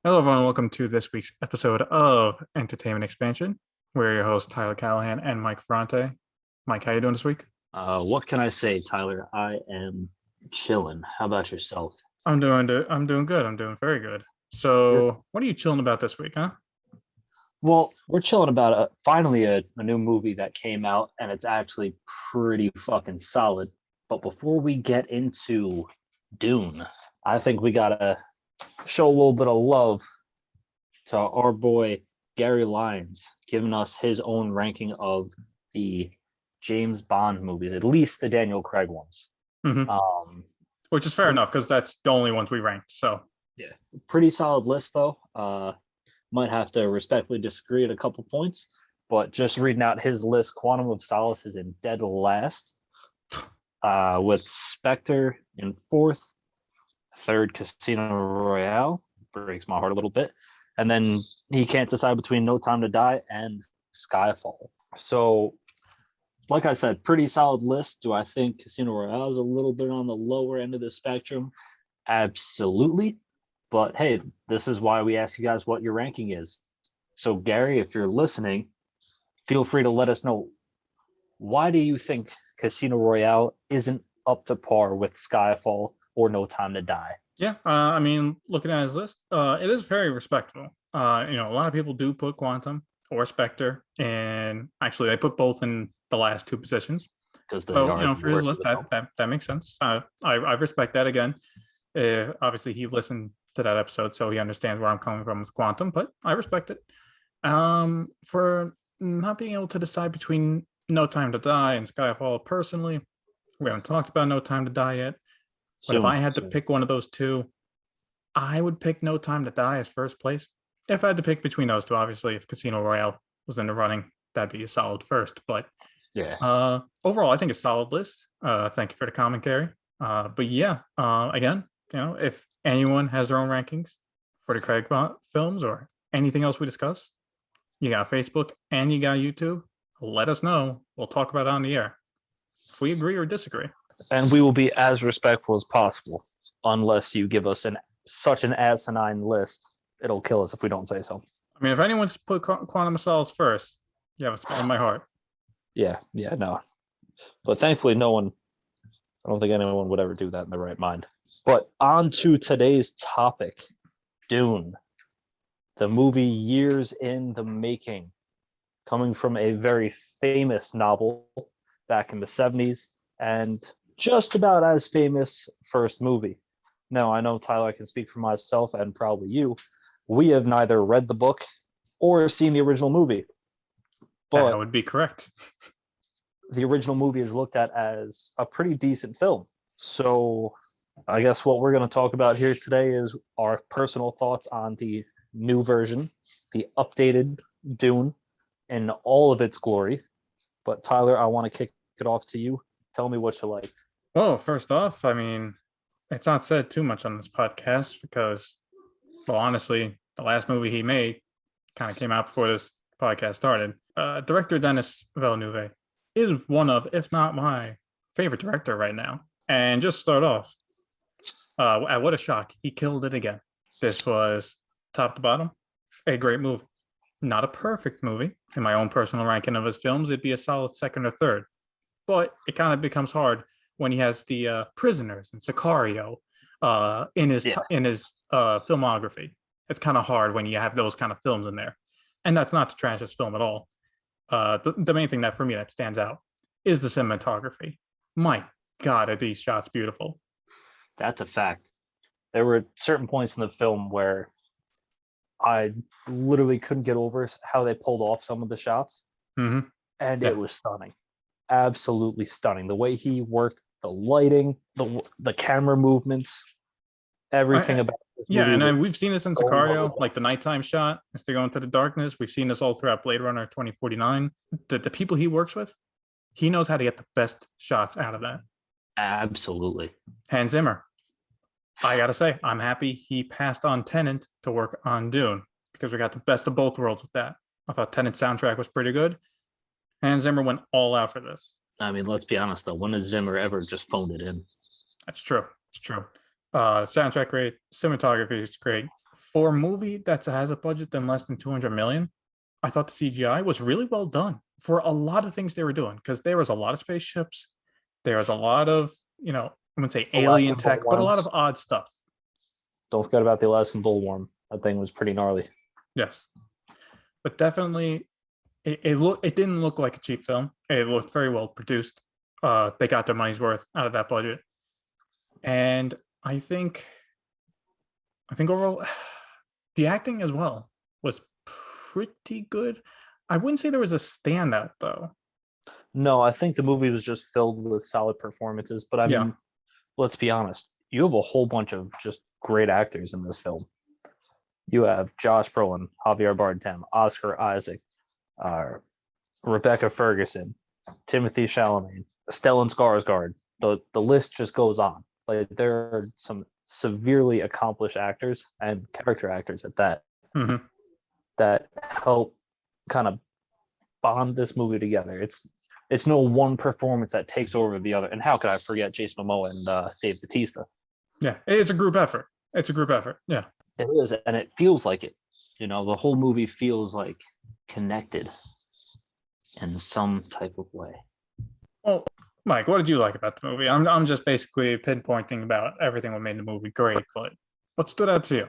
Hello, everyone. Welcome to this week's episode of Entertainment Expansion. We're your hosts, Tyler Callahan and Mike Ferrante. Mike, how you doing this week? What can I say, Tyler? I am chilling. How about yourself? I'm doing good. I'm doing very good. Good. So, what are you chilling about this week, huh? Well, we're chilling about finally a new movie that came out, and it's actually pretty fucking solid. But before we get into Dune, I think we gotta show a little bit of love to our boy Gary Lyons, giving us his own ranking of the James Bond movies, at least the Daniel Craig ones. Mm-hmm. Um, Which is fair pretty enough because that's the only ones we ranked. So, Yeah, pretty solid list though. Might have to respectfully disagree at a couple points, but just reading out his list, Quantum of Solace is in dead last, with Spectre in fourth, third Casino Royale, breaks my heart a little bit, and then he can't decide between No Time to Die and Skyfall. So, like I said, pretty solid list. Do I think Casino Royale is a little bit on the lower end of the spectrum? Absolutely. But hey, this is why we ask you guys what your ranking is. So, Gary, if you're listening, feel free to let us know, why do you think Casino Royale isn't up to par with Skyfall or No Time to Die? yeah, looking at his list, it is very respectable. A lot of people do put Quantum or Spectre, and actually, they put both in the last two positions. Because they So, are the for his worst of list, the film. that makes sense. I respect that again. Obviously, he listened to that episode, so he understands where I'm coming from with Quantum, but I respect it. For not being able to decide between No Time to Die and Skyfall, personally, we haven't talked about No Time to Die yet, but if Soon. I had to pick one of those two, I would pick No Time to Die as first place. If I had to pick between those two, obviously, if Casino Royale was in the running, that'd be a solid first. But Yeah. overall, I think it's a solid list. Thank you for the commentary. But yeah, again, if anyone has their own rankings for the Craig films or anything else we discuss, you got Facebook and you got YouTube. Let us know. We'll talk about it on the air if we agree or disagree. And we will be as respectful as possible, unless you give us such an asinine list. It'll kill us if we don't say so. I mean, if anyone's put Quantum of Solace first, you have a spot in my heart. Yeah, no. But thankfully, no one, I don't think anyone would ever do that in their right mind. But on to today's topic, Dune, the movie years in the making, coming from a very famous novel back in the 70s and just about as famous first movie. Now, I know, Tyler, I can speak for myself and probably you. We have neither read the book or seen the original movie. That But would be correct. the original movie is looked at as a pretty decent film. So I guess what we're going to talk about here today is our personal thoughts on the new version, the updated Dune in all of its glory. But Tyler, I want to kick it off to you. Tell me what you like. Well, first off, it's not said too much on this podcast because, well, honestly, the last movie he made kind of came out before this podcast started. Director Denis Villeneuve is one of, if not my favorite director right now. And just start off, what a shock. He killed it again. This was top to bottom, a great movie. Not a perfect movie. In my own personal ranking of his films, it'd be a solid second or third. But it kind of becomes hard when he has the prisoners and Sicario in his Yeah, filmography. It's kind of hard when you have those kind of films in there, and that's not to trash his film at all. The main thing that for me that stands out is the cinematography. My God, are these shots beautiful? that's a fact. There were certain points in the film where I literally couldn't get over how they pulled off some of the shots, Mm-hmm. and it Yeah, was stunning, absolutely stunning. The way he worked the lighting, the camera movements, everything I, about this yeah, movie and was then we've seen this in so well Sicario, like done. the nighttime shot as they go into the darkness. We've seen this all throughout Blade Runner 2049. The people he works with, he knows how to get the best shots out of that. Absolutely. Hans Zimmer, I gotta say, I'm happy he passed on Tenant to work on Dune because we got the best of both worlds with that. I thought Tenant's soundtrack was pretty good. Hans Zimmer went all out for this. I mean, let's be honest though. When has Zimmer ever just phoned it in? That's true. It's true. Soundtrack great, cinematography is great, for a movie that has a budget than less than 200 million, I thought the CGI was really well done for a lot of things they were doing, because there was a lot of spaceships, there was a lot of, I wouldn't say alien Alaskan tech, but a lot of bullworms. odd stuff. Don't forget about the Alaskan bullworm. That thing was pretty gnarly. Yes, but definitely, it didn't look like a cheap film. It looked very well produced. They got their money's worth out of that budget, and I think overall, the acting as well was pretty good. I wouldn't say there was a standout though. No, I think the movie was just filled with solid performances. But I Yeah. mean, let's be honest. You have a whole bunch of just great actors in this film. You have Josh Brolin, Javier Bardem, Oscar Isaac, uh, Rebecca Ferguson, Timothy Chalamet, Stellan Skarsgård. The list just goes on. Like there are some severely accomplished actors and character actors at that Mhm. that help kind of bond this movie together. It's no one performance that takes over the other. And how could I forget Jason Momoa and Dave Bautista? Yeah, it's a group effort. It's a group effort. Yeah. It is, and it feels like it. The whole movie feels like connected in some type of way. Well, Mike, what did you like about the movie? I'm just basically pinpointing about everything that made the movie great, but what stood out to you?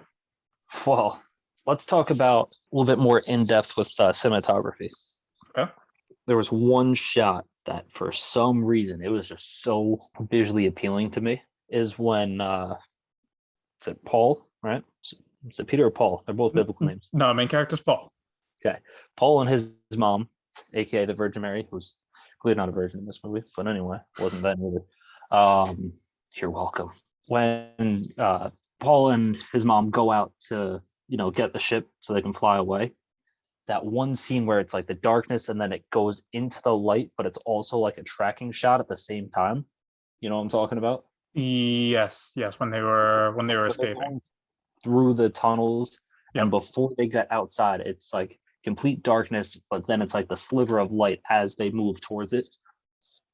Well, let's talk about a little bit more in depth with cinematography. Okay. There was one shot that, for some reason, it was just so visually appealing to me. Is when is it Paul, right? Is it Peter or Paul? They're both biblical names. No, main character's Paul. Okay. Paul and his mom, aka the Virgin Mary, who's clearly not a virgin in this movie, but anyway, wasn't that either. You're welcome. When Paul and his mom go out to, get the ship so they can fly away, that one scene where it's like the darkness and then it goes into the light, but it's also like a tracking shot at the same time. You know what I'm talking about? Yes, when they were escaping through the tunnels, yep. And before they get outside, it's like complete darkness, but then it's like the sliver of light as they move towards it.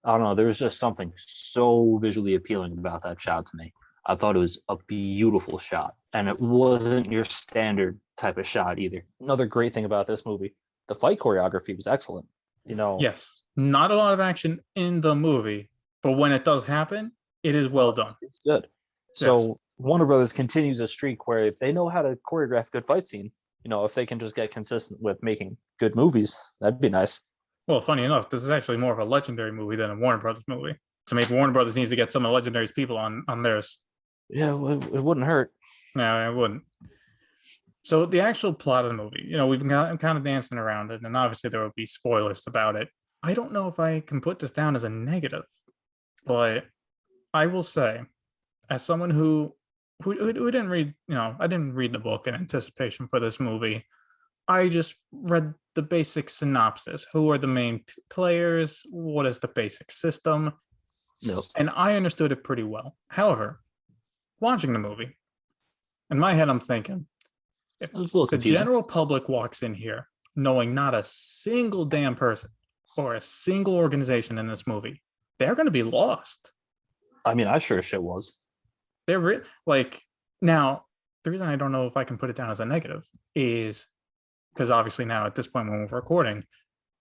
I don't know. There was just something so visually appealing about that shot to me. I thought it was a beautiful shot, and it wasn't your standard type of shot either. Another great thing about this movie, the fight choreography was excellent. Yes, not a lot of action in the movie, but when it does happen, it is well done. It's good. So yes. Warner Brothers continues a streak where they know how to choreograph a good fight scene. If they can just get consistent with making good movies, that'd be nice. Well, funny enough, this is actually more of a Legendary movie than a Warner Brothers movie. So maybe Warner Brothers needs to get some of Legendary's people on theirs. Yeah, it wouldn't hurt. No, it wouldn't. So the actual plot of the movie, we've been kind of dancing around it, and obviously there will be spoilers about it. I don't know if I can put this down as a negative, but I will say, as someone who didn't read, I didn't read the book in anticipation for this movie. I just read the basic synopsis. Who are the main players? What is the basic system? No. And I understood it pretty well. However, watching the movie, in my head, I'm thinking, if the general public walks in here knowing not a single damn person or a single organization in this movie, they're going to be lost. I mean, I sure as shit was. They're now, the reason I don't know if I can put it down as a negative is because obviously now at this point when we're recording,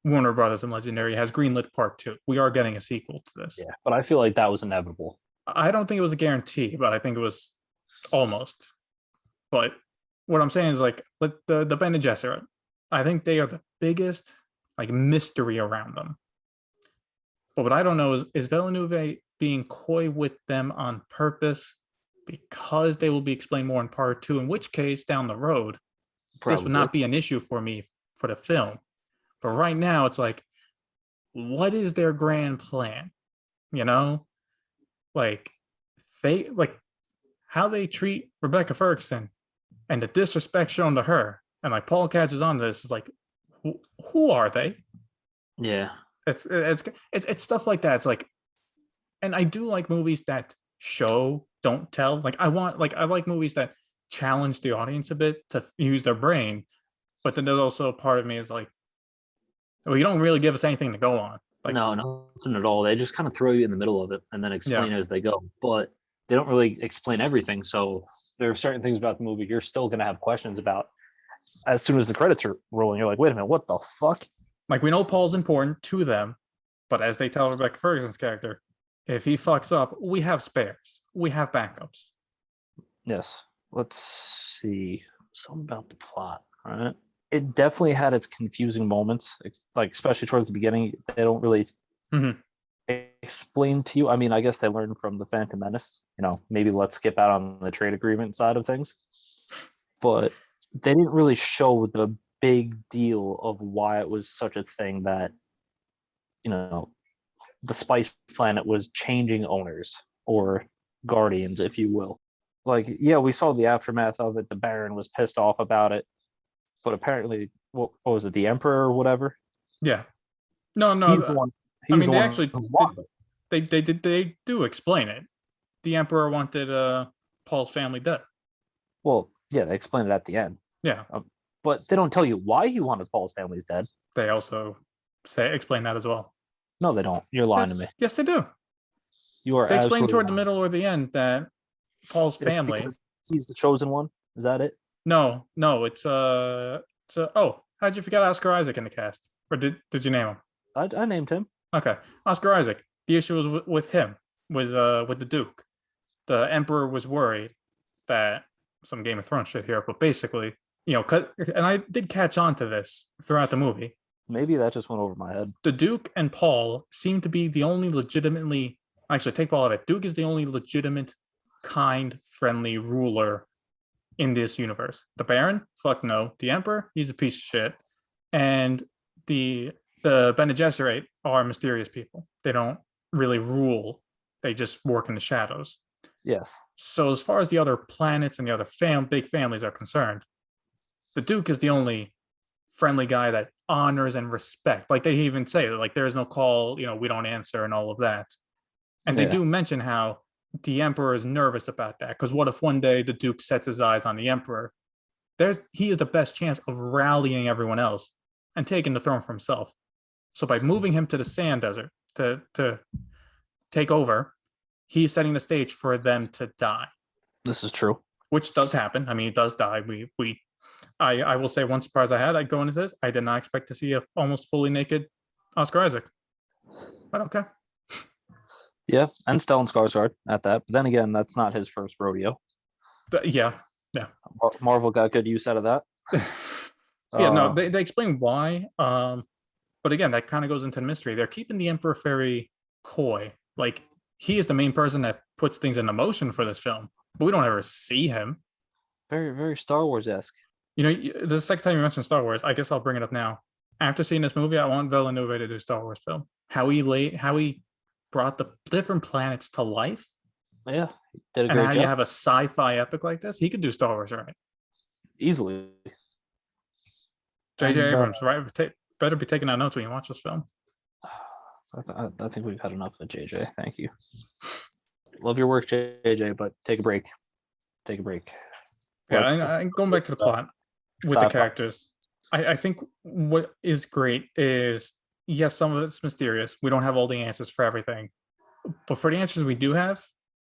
Warner Brothers and Legendary has greenlit part 2. We are getting a sequel to this. Yeah, but I feel like that was inevitable. I don't think it was a guarantee, but I think it was almost. But what I'm saying is the Bene Gesserit, I think they are the biggest mystery around them. But what I don't know is Villeneuve being coy with them on purpose because they will be explained more in part 2, in which case down the road, Probably. This would not be an issue for me for the film. But right now it's what is their grand plan? How they treat Rebecca Ferguson and the disrespect shown to her. And Paul catches on to this is who are they? Yeah. It's stuff like that. It's and I do like movies that show, don't tell. I like movies that challenge the audience a bit to use their brain, but then there's also a part of me is you don't really give us anything to go on. No, nothing at all. They just kind of throw you in the middle of it and then explain it as they go. But they don't really explain everything. So there are certain things about the movie you're still going to have questions about. As soon as the credits are rolling, you're like, wait a minute, what the fuck? Like, we know Paul's important to them, but as they tell Rebecca Ferguson's character, if he fucks up, we have spares, we have backups. Yes. Let's see. Something about the plot, right? It definitely had its confusing moments, like especially towards the beginning. They don't really Mhm. explain to you. I mean, I guess they learned from the Phantom Menace. Maybe let's skip out on the trade agreement side of things. But they didn't really show the big deal of why it was such a thing that, the Spice Planet was changing owners or guardians, if you will. Like, yeah, we saw the aftermath of it. The Baron was pissed off about it, but apparently, what was it, the Emperor or whatever? Yeah. No, He's the no. one. I He's mean, the they one actually who wanted it. they do explain it. The Emperor wanted Paul's family dead. Well, yeah, they explained it at the end, Yeah. but they don't tell you why he wanted Paul's family's dead. They also explain that as well. No, they don't. You're lying to me. Yes, they do. You are They explain absolutely toward the lying. middle or the end that Paul's It's family. because he's the chosen one. Is that it? No, it's oh, how'd you forget Oscar Isaac in the cast? Or did you name him? I named him. Okay, Oscar Isaac. The issue was with him, was with the Duke. The Emperor was worried that some Game of Thrones shit here, but basically, and I did catch on to this throughout the movie. Maybe that just went over my head. The Duke and Paul seem to be the only legitimately, actually, take Paul out of it. Duke is the only legitimate, kind, friendly ruler in this universe. The Baron, fuck no. The Emperor, he's a piece of shit. And the Bene Gesserit are mysterious people. They don't really rule. They just work in the shadows. Yes. So as far as the other planets and the other big families are concerned, the Duke is the only friendly guy that honors and respect. Like, they even say, like, there is no call, we don't answer and all of that. And they do mention how the Emperor is nervous about that, because what if one day the Duke sets his eyes on the Emperor? He is the best chance of rallying everyone else and taking the throne for himself. So by moving him to the sand desert to take over, he's setting the stage for them to die. This is true. Which does happen. I mean, he does die. I will say, one surprise I had, I go into this, I did not expect to see a almost fully naked Oscar Isaac. But okay. Yeah, and Stellan Skarsgård at that. But then again, that's not his first rodeo. Yeah. Marvel got good use out of that. Yeah, no, they explain why. But again, that kind of goes into the mystery. They're keeping the Emperor very coy. Like, he is the main person that puts things into motion for this film, but we don't ever see him. Very, very Star Wars-esque. This is the second time you mentioned Star Wars. I guess I'll bring it up now. After seeing this movie, I want Villeneuve to do a Star Wars film. How he brought the different planets to life. Yeah, did a and great how job. You have a sci-fi epic like this. He could do Star Wars, right? Easily. J.J. Abrams, right? Better be taking out notes when you watch this film. I think we've had enough of JJ. Thank you. Love your work, JJ, but take a break. Take a break. Yeah, and going back to the plot with the characters, I think what is great is, yes, some of it's mysterious. We don't have all the answers for everything. But for the answers we do have,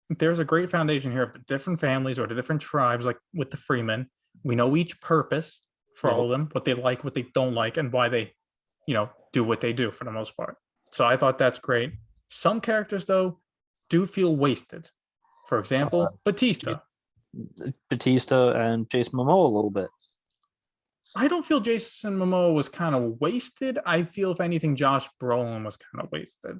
there's a great foundation here of the different families or the different tribes, like with the Freemen. We know each purpose for all of them, what they like, what they don't like, and why they, do what they do for the most part. So I thought that's great. Some characters, though, do feel wasted. For example, Batista and Jason Momoa a little bit. I don't feel Jason Momoa was kind of wasted. I feel, if anything, Josh Brolin was kind of wasted.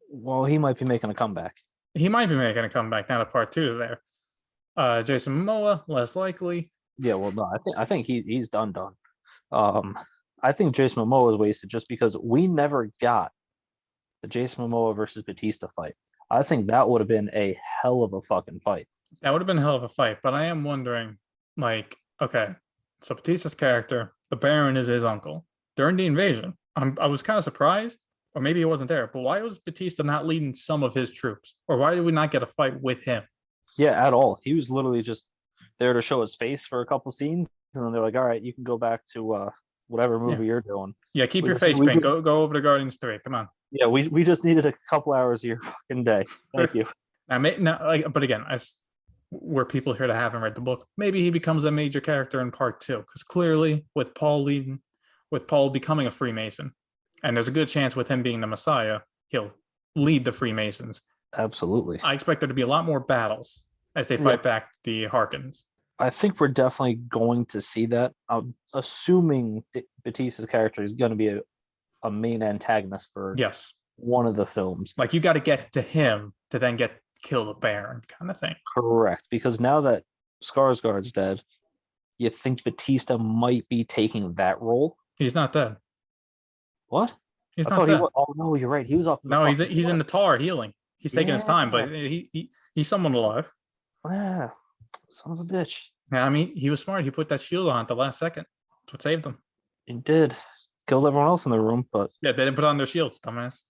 Well, he might be making a comeback. He might be making a comeback now to part 2 there. Jason Momoa, less likely. Yeah, well, no, I think he's done. I think Jason Momoa was wasted just because we never got the Jason Momoa versus Batista fight. I think that would have been a hell of a fucking fight. That would have been a hell of a fight, but I am wondering, like, okay, so Batista's character, the Baron, is his uncle. During the invasion, I was kind of surprised, or maybe he wasn't there, but why was Batista not leading some of his troops? Or why did we not get a fight with him? Yeah, at all. He was literally just there to show his face for a couple scenes, and then they're like, all right, you can go back to whatever movie you're doing. Yeah, keep your face paint. Go over to Guardians 3. Come on. Yeah, we just needed a couple hours of your fucking day. Thank you. But again, we're people here that haven't read the book. Maybe he becomes a major character in part 2, because clearly with Paul becoming a Freemason, and there's a good chance with him being the Messiah, he'll lead the Freemasons. Absolutely. I expect there to be a lot more battles as they fight back the Harkins. I think we're definitely going to see that. I'm assuming Batista's character is going to be a main antagonist for one of the films. Like, you got to get to him to then kill the Baron, kind of thing. Correct, because now that Skarsgård's dead, you think Batista might be taking that role? He's not dead. What? He's not dead. Oh no, you're right. He was up. No, he's in the tar healing. He's taking his time, but he's someone alive. Yeah, son of a bitch. Yeah, I mean, he was smart. He put that shield on at the last second. That's what saved him. He did. Killed everyone else in the room, but yeah, they didn't put on their shields, dumbass.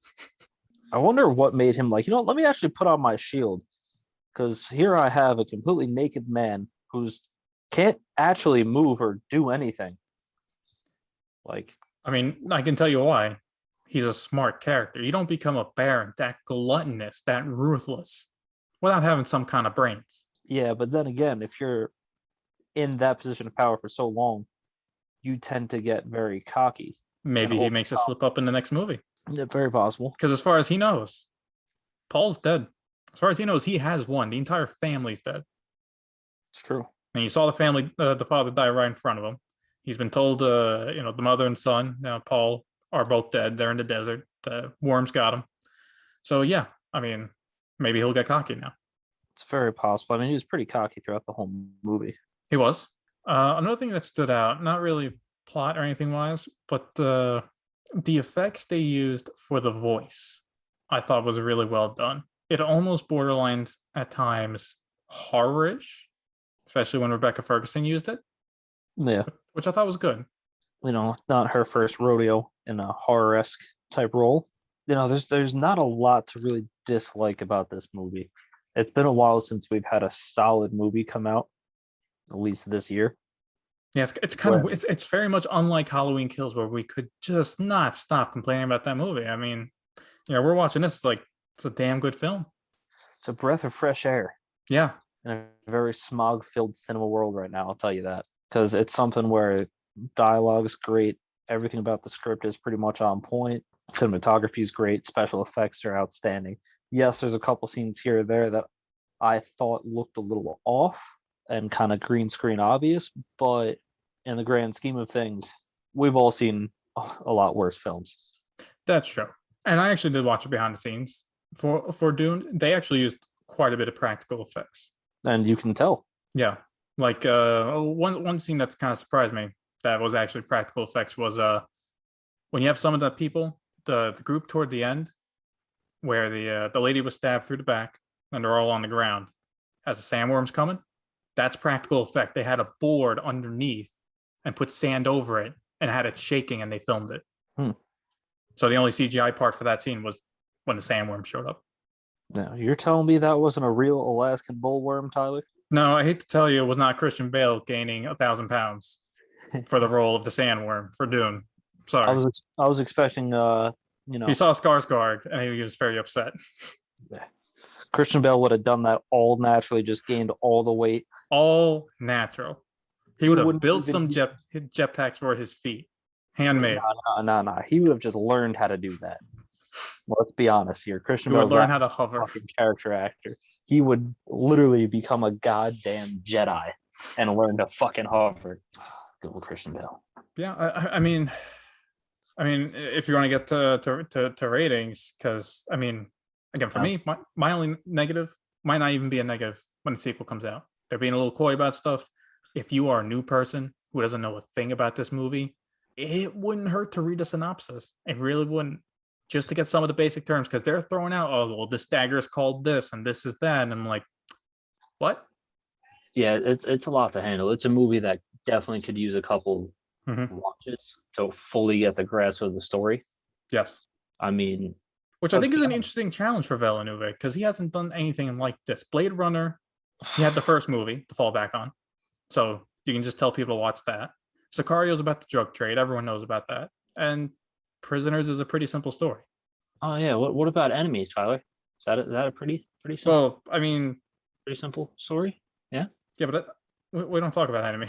I wonder what made him like, let me actually put on my shield, because here I have a completely naked man who's can't actually move or do anything. Like, I mean, I can tell you why. He's a smart character. You don't become a baron that gluttonous, that ruthless, without having some kind of brains. Yeah, but then again, if you're in that position of power for so long, you tend to get very cocky. Maybe he makes a slip up in the next movie. Yeah, very possible. Because as far as he knows, Paul's dead. As far as he knows, he has won. The entire family's dead. It's true. And you saw the family, the father die right in front of him. He's been told, the mother and son, Paul, are both dead. They're in the desert. The worms got him. So, yeah, I mean, maybe he'll get cocky now. It's very possible. I mean, he was pretty cocky throughout the whole movie. He was. Another thing that stood out, not really plot or anything wise, but the effects they used for the voice, I thought was really well done. It almost borderlines at times horror-ish, especially when Rebecca Ferguson used it. Yeah. Which I thought was good. Not her first rodeo in a horror-esque type role. There's not a lot to really dislike about this movie. It's been a while since we've had a solid movie come out, at least this year. Yes, it's kind of it's very much unlike Halloween Kills, where we could just not stop complaining about that movie. I mean, we're watching this, it's a damn good film. It's a breath of fresh air. Yeah. In a very smog-filled cinema world right now, I'll tell you that. Because it's something where dialogue's great, everything about the script is pretty much on point, cinematography is great, special effects are outstanding. Yes, there's a couple scenes here or there that I thought looked a little off and kind of green screen obvious, but in the grand scheme of things, we've all seen a lot worse films. That's true. And I actually did watch it behind the scenes for Dune. They actually used quite a bit of practical effects. And you can tell. Yeah. Like one scene that kind of surprised me that was actually practical effects was when you have some of the people, the group toward the end, where the lady was stabbed through the back and they're all on the ground as the sandworm's coming. That's practical effect. They had a board underneath and put sand over it and had it shaking, and they filmed it. So the only CGI part for that scene was when the sandworm showed up. Now, you're telling me that wasn't a real Alaskan bullworm, Tyler? No, I hate to tell you, it was not Christian Bale gaining 1,000 pounds for the role of the sandworm for Dune. Sorry. I was expecting, He saw Skarsgård and he was very upset. Yeah. Christian Bale would have done that all naturally, just gained all the weight. All natural. He would have built some jetpacks for his feet. Handmade. No. He would have just learned how to do that. Let's be honest here. Christian Bale would learn how to hover. Character actor. He would literally become a goddamn Jedi and learn to fucking hover. Good old Christian Bale. Yeah, I mean, if you want to get to ratings, because I mean, again, for me, my only negative might not even be a negative when the sequel comes out. They're being a little coy about stuff. If you are a new person who doesn't know a thing about this movie, it wouldn't hurt to read a synopsis. It really wouldn't, just to get some of the basic terms, because they're throwing out, oh, well, this dagger is called this and this is that, and I'm like, what? Yeah, it's a lot to handle. It's a movie that definitely could use a couple watches to fully get the grasp of the story. Yes. I mean, which I think is an interesting challenge for Villeneuve, because he hasn't done anything like this. Blade Runner, he had the first movie to fall back on, so you can just tell people to watch that. Sicario's about the drug trade. Everyone knows about that. And Prisoners is a pretty simple story. Oh, yeah. What about Enemy, Tyler? Is that a pretty simple Well, I mean, story? Yeah. yeah, but we don't talk about anime.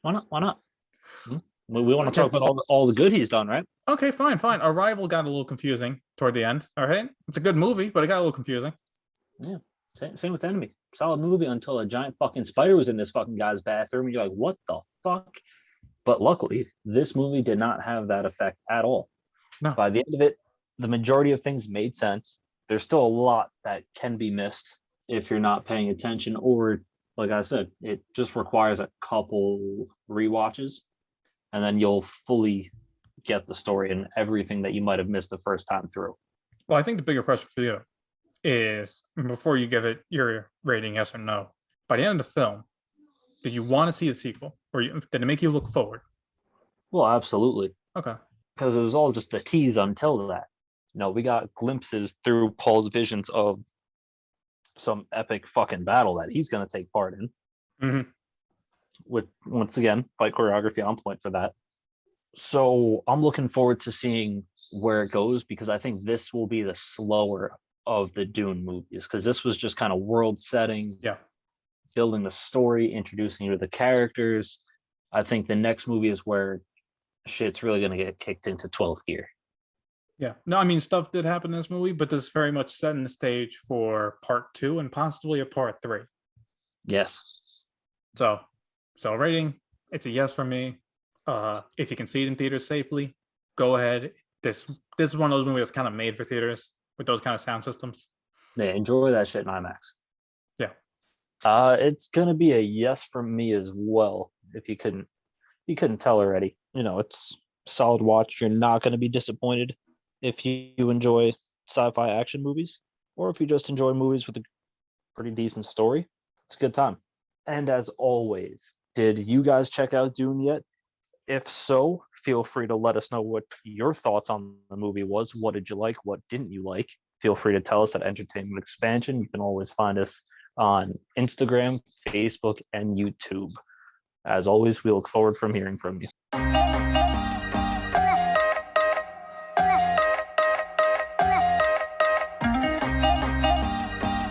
Why not? Why not? Hmm? We want to Okay, talk about all the good he's done, right? okay, fine, fine. Arrival got a little confusing toward the end. All right, it's a good movie, but it got a little confusing. Yeah. Same with Enemy. Solid movie until a giant fucking spider was in this fucking guy's bathroom, and you're like, what the fuck? But luckily, this movie did not have that effect at all. No, By the end of it, the majority of things made sense. There's still a lot that can be missed if you're not paying attention, or like I said, it just requires a couple rewatches, and then you'll fully get the story and everything that you might have missed the first time through. well, I think the bigger question for you is before you give it your rating, yes or no. By the end of the film, did you want to see the sequel, or did it make you look forward? Well, absolutely, Okay. because it was all just a tease until that. We got glimpses through Paul's visions of some epic fucking battle that he's going to take part in. Mm-hmm. With once again, fight choreography on point for that. So I'm looking forward to seeing where it goes, because I think this will be the slower of the Dune movies, because this was just kind of world setting, Yeah. building the story, introducing you to the characters. I think the next movie is where shit's really going to get kicked into 12th gear. Yeah. No, I mean, stuff did happen in this movie, but this is very much setting the stage for part two and possibly a part three. Yes. So, rating, it's a yes for me. If you can see it in theaters safely, go ahead. This is one of those movies that's kind of made for theaters with those kind of sound systems. Yeah, enjoy that shit in IMAX. Yeah. It's gonna be a yes from me as well. If you couldn't tell already, it's solid watch. You're not gonna be disappointed if you enjoy sci-fi action movies, or if you just enjoy movies with a pretty decent story. It's a good time. And as always, did you guys check out Dune yet? If so, feel free to let us know what your thoughts on the movie was. What did you like? What didn't you like? Feel free to tell us at Entertainment Expansion. You can always find us on Instagram, Facebook, and YouTube. As always, we look forward from hearing from you.